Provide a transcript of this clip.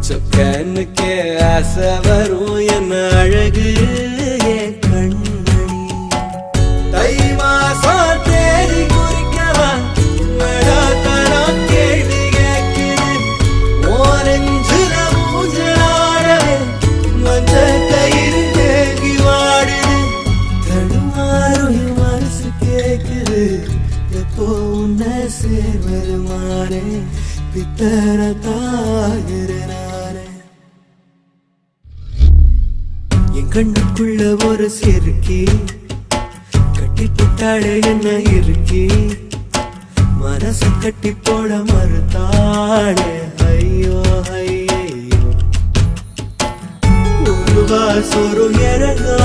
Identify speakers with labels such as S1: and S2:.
S1: சொக்கனுக்கே ஆசை வரும் என்ன அழகு என் கண்மணி தை மாசம் தேடி குறிக்கவா மழாத்தரம் கேள்வி கேட்குது ஓரஞ்சுல மூஞ்சலாடவே மஞ்ச கயிறு தேங்கி வாடுது தடுமாறும் மனசு கேட்குது எப்போ உன்னை சேர்வருமானே பித்தர தாகிறனானே என் கண்ணுக்குள்ள ஒரு சிறுக்கி கட்டி போட்டாளே என்ன இருக்கி மனச கட்டி போட மறுத்தாளே ஐயோ ஐயோ ஒரு வாசொரு இறங்கா